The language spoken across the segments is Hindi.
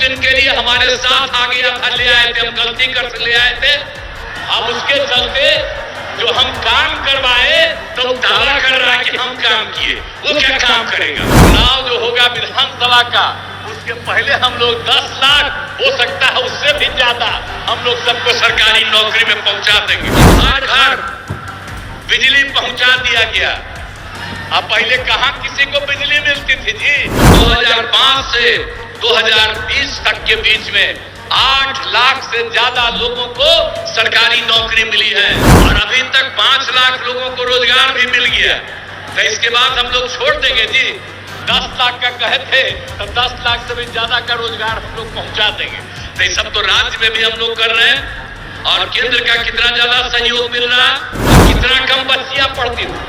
दिन के लिए हमारे साथ आ गया था, ले आए थे, हम गलती कर ले आए थे। अब उसके चलते जो हम काम करवाए तो दावा कर रहा है कि हम काम किए, वो क्या काम करेगा। चुनाव जो होगा विधानसभा का, उसके पहले हम लोग 10 लाख, हो सकता है उससे भी ज्यादा, हम लोग सबको सरकारी नौकरी में पहुंचा देंगे। हर घर बिजली पहुंचा दिया गया। अब पहले कहां किसी को बिजली मिलती थी जी। 2005 से 2020 तक के बीच में 8 लाख से ज्यादा लोगों को सरकारी नौकरी मिली है और अभी तक 5 लाख लोगों को रोजगार भी मिल गया। तो इसके बाद हम लोग छोड़ देंगे जी। 10 लाख का कहे थे तो 10 लाख से भी ज्यादा का रोजगार हम लोग पहुंचा देंगे। तो ये सब तो राज्य में भी हम लोग कर रहे हैं। और केंद्र का कितना ज्यादा सहयोग मिल रहा, कितना कम बच्चियां पढ़ती थी,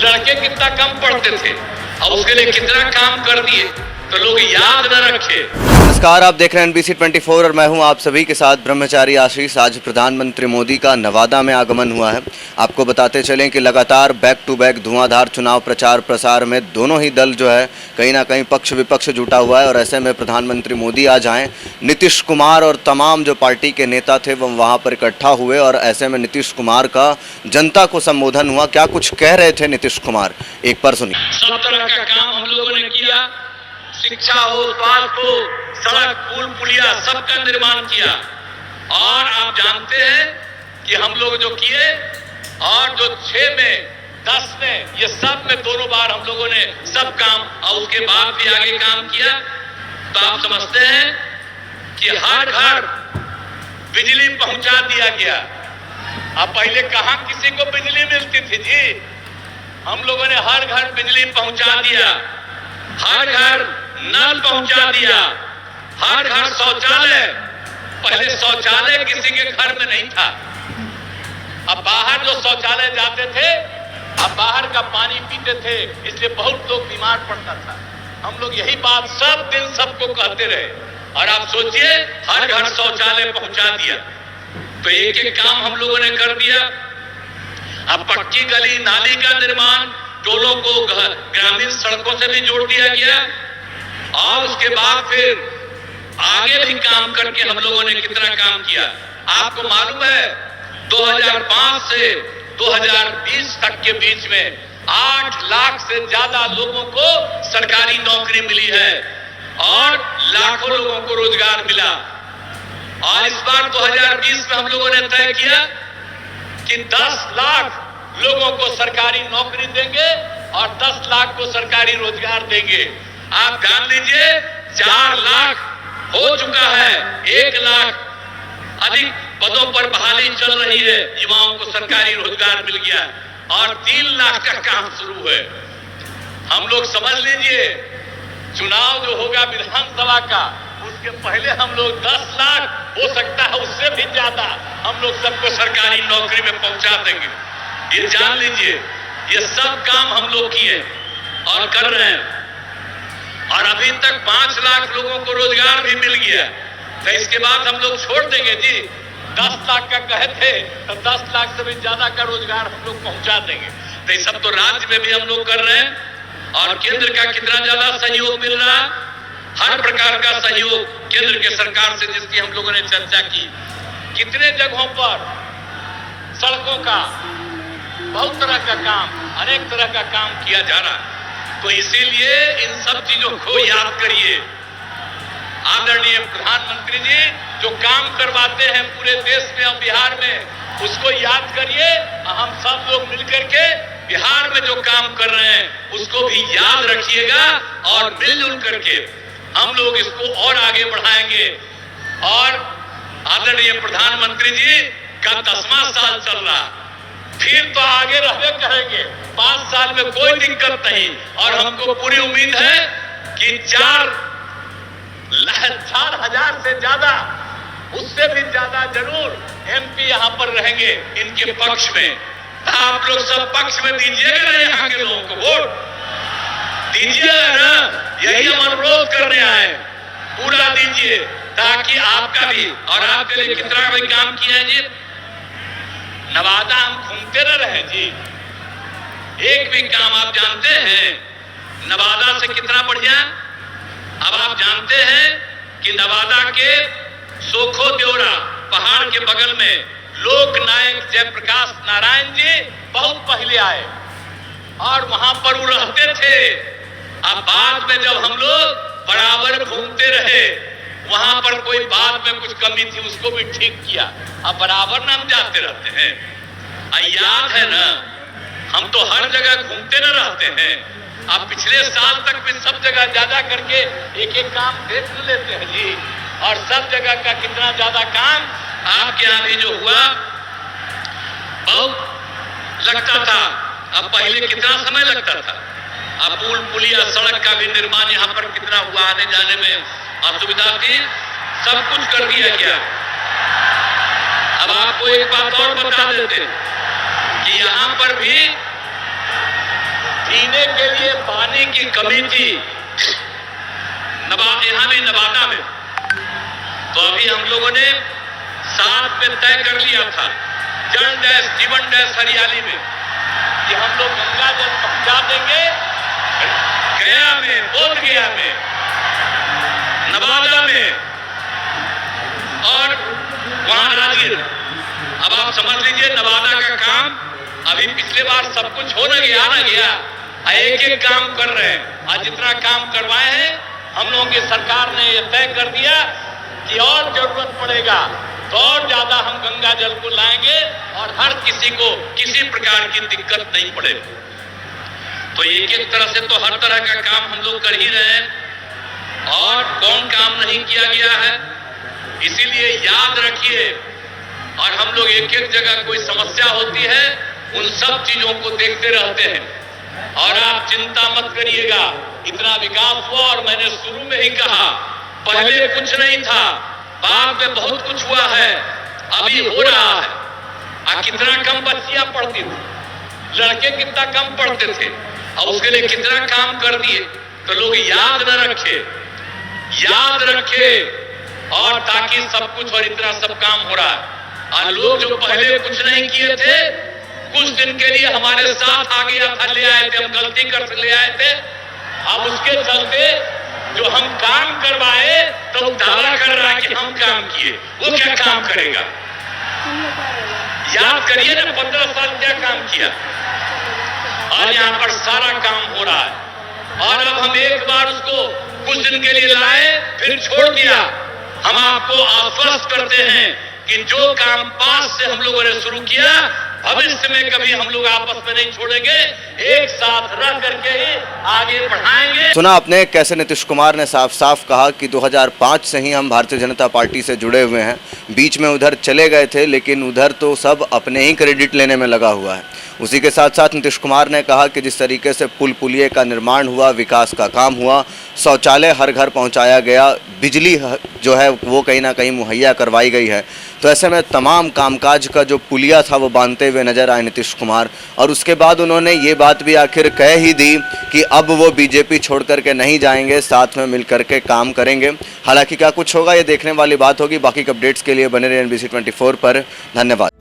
लड़के कितना कम पढ़ते थे, और उसके लिए कितना काम कर दिए, तो लोग याद न रखे। नमस्कार, आप देख रहे हैं NBC 24 और मैं हूं आप सभी के साथ ब्रह्मचारी आशीष। आज प्रधानमंत्री मोदी का नवादा में आगमन हुआ है। आपको बताते चलें कि लगातार बैक टू बैक धुआंधार चुनाव प्रचार प्रसार में दोनों ही दल जो है कहीं ना कहीं पक्ष विपक्ष जुटा हुआ है और ऐसे में प्रधानमंत्री मोदी आज आए। नीतीश कुमार और तमाम जो पार्टी के नेता थे वो वहाँ पर इकट्ठा हुए और ऐसे में नीतीश कुमार का जनता को संबोधन हुआ। क्या कुछ कह रहे थे नीतीश कुमार, एक बार सुनिए। सब तरह का काम हम लोगों ने किया, शिक्षा हो, स्वास्थ्य हो, सड़क पुल पुलिया सबका निर्माण किया। और आप जानते हैं कि हम लोग जो किए और जो 6 में 10 में, ये सब में दोनों बार हम लोगों ने सब काम और उसके बाद भी आगे काम किया। तो आप समझते हैं कि हर घर बिजली पहुंचा दिया गया। अब पहले कहां किसी को बिजली मिलती थी जी। हम लोगों ने हर घर बिजली पहुंचा दिया, हर घर नल पहुंचा दिया, हर घर शौचालय। पहले शौचालय किसी के घर में नहीं था। अब बाहर जो शौचालय जाते थे, अब बाहर का पानी पीते थे, इसलिए बहुत लोग बीमार पड़ता था। हम लोग यही बात सब दिन सबको कहते रहे और आप सोचिए हर घर शौचालय पहुंचा दिया। तो एक एक काम हम लोगों ने कर दिया। अब पक्की गली नाली का निर्माण, टोलों को ग्रामीण सड़कों से भी जोड़ दिया गया। और उसके बाद फिर आगे भी काम करके हम लोगों ने कितना काम किया आपको मालूम है। 2005 से 2020 तक के बीच में 8 लाख से ज्यादा लोगों को सरकारी नौकरी मिली है और लाखों लोगों को रोजगार मिला। और इस बार 2020 में हम लोगों ने तय किया कि 10 लाख लोगों को सरकारी नौकरी देंगे और 10 लाख को सरकारी रोजगार देंगे। आप जान लीजिए 4 लाख हो चुका है, 1 लाख अधिक पदों पर बहाली चल रही है, युवाओं को सरकारी रोजगार मिल गया और 3 लाख का काम शुरू है। हम लोग समझ लीजिए चुनाव जो होगा विधानसभा का, उसके पहले हम लोग 10 लाख, हो सकता है उससे भी ज्यादा, हम लोग सबको सरकारी नौकरी में पहुंचा देंगे। ये जान लीजिए, ये सब काम हम लोग किए और कर रहे हैं। और अभी तक 5 लाख लोगों को रोजगार भी मिल गया। तो इसके बाद हम लोग छोड़ देंगे जी। 10 लाख का कहे थे तो 10 लाख से भी ज्यादा का रोजगार हम लोग पहुंचा देंगे। तो ये सब तो राज्य में भी हम लोग कर रहे हैं। और केंद्र का कितना ज्यादा सहयोग मिल रहा, हर प्रकार का सहयोग केंद्र के सरकार से, जिसकी हम लोगों ने चर्चा की। कितने जगहों पर सड़कों का, बहुत तरह का काम, अनेक तरह का काम किया जा रहा। तो इसीलिए इन सब चीजों को याद करिए। आदरणीय प्रधानमंत्री जी जो काम करवाते हैं पूरे देश में और बिहार में, उसको याद करिए। हम सब लोग मिलकर के बिहार में जो काम कर रहे हैं उसको भी याद रखिएगा और मिलजुल करके हम लोग इसको और आगे बढ़ाएंगे। और आदरणीय प्रधानमंत्री जी का 10वां साल चल रहा, फिर तो आगे रहने करेंगे। 5 साल में कोई दिक्कत नहीं। और हमको पूरी उम्मीद है कि 4,000 से ज्यादा, उससे भी ज्यादा जरूर MP यहाँ पर रहेंगे इनके पक्ष में। आप लोग सब पक्ष में दीजिएगा ना, यहाँ के लोगों को वोट दीजिएगा ना। यही हम अनुरोध करने आए, पूरा दीजिए ताकि आपका भी और आपके लिए कितना भी काम किया है जी। नवादा हम घूमते न रहे जी, एक भी काम आप जानते हैं नवादा से कितना बढ़िया। अब आप जानते हैं कि नवादा के सोखो देवरा पहाड़ के बगल में लोक नायक जयप्रकाश नारायण जी बहुत पहले आए और वहां पर वो रहते थे। अब बाद में जब हम लोग बराबर घूमते रहे, वहां पर कोई बाद में कुछ कमी थी उसको भी ठीक किया। अब बराबर ना हम जाते रहते हैं। याद है ना, हम तो हर जगह घूमते न रहते हैं। अब पिछले साल तक भी सब जगह ज्यादा करके एक एक काम देख लेते हैं जी, और सब जगह का कितना ज्यादा काम आपके यहाँ भी जो हुआ बहुत लगता था। अब पहले कितना समय लगता था। अब पुल पुलिया सड़क का भी निर्माण यहाँ पर कितना हुआ, आने जाने में असुविधा थी, सब कुछ कर दिया गया। अब आपको एक बात और बता देते कि यहाँ पर भी पीने के लिए पानी की कमी थी यहाँ भी नवादा में। तो अभी हम लोगों ने साथ में तय कर लिया था जल डैश जीवन डैश हरियाली में कि हम लोग गंगा जल पहुंचा देंगे गया में, बोध गया में, नवादा में और वहां राजगीर। अब आप समझ लीजिए नवादा का काम अभी पिछले बार सब कुछ हो न गया, एक एक काम कर रहे हैं। आज जितना काम करवाए हैं हम लोगों की सरकार ने यह तय कर दिया कि और जरूरत पड़ेगा तो और ज्यादा हम गंगा जल को लाएंगे और हर किसी को किसी प्रकार की दिक्कत नहीं पड़े। तो एक एक तरह से तो हर तरह का काम हम लोग कर ही रहे हैं और कौन काम नहीं किया गया है। इसीलिए याद रखिए, और हम लोग एक एक जगह कोई समस्या होती है उन सब चीजों को देखते रहते हैं। और आप चिंता मत करिएगा, इतना विकास हुआ और मैंने शुरू में ही कहा पहले कुछ नहीं था, बाद में बहुत कुछ हुआ है, अभी हो रहा है। कितना कम बच्चियां पढ़ती थी, लड़के कितना कम पढ़ते थे और उसके लिए कितना काम कर दिए। तो लोग याद न रखे, याद रखे और ताकि सब कुछ और इतना सब काम हो रहा है। और लोग जो पहले कुछ नहीं किए थे कुछ दिन के लिए हमारे साथ आ गया था, ले आए थे, हम गलती कर ले आए थे। अब उसके चलते जो हम काम करवाए तो दावा कर रहा है कि हम काम किए, वो क्या काम करेगा। याद करिए ना 15 साल क्या काम किया और यहाँ पर सारा काम हो रहा है। और अब हम एक बार उसको कुछ दिन के लिए लाए फिर छोड़ दिया। हम आपको आश्वस्त करते हैं कि जो काम पास से हम लोगों ने शुरू किया भविष्य में कभी हम लोग आपस में नहीं छोड़ेंगे, एक साथ रह करके ही आगे बढ़ाएंगे। सुना आपने कैसे नीतीश कुमार ने साफ साफ कहा कि 2005 से ही हम भारतीय जनता पार्टी से जुड़े हुए हैं, बीच में उधर चले गए थे लेकिन उधर तो सब अपने ही क्रेडिट लेने में लगा हुआ है। उसी के साथ साथ नीतीश कुमार ने कहा कि जिस तरीके से पुल पुलिये का निर्माण हुआ, विकास का काम हुआ, शौचालय हर घर पहुंचाया गया, बिजली जो है वो कहीं ना कहीं मुहैया करवाई गई है, तो ऐसे में तमाम कामकाज का जो पुलिया था वो बांधते हुए नजर आए नीतीश कुमार। और उसके बाद उन्होंने ये बात भी आखिर कह ही दी कि अब वो बीजेपी छोड़ करके नहीं जाएंगे, साथ में मिल करके काम करेंगे। हालांकि क्या कुछ होगा ये देखने वाली बात होगी। बाकी के अपडेट्स के लिए बने रहे NBC 24 पर। धन्यवाद।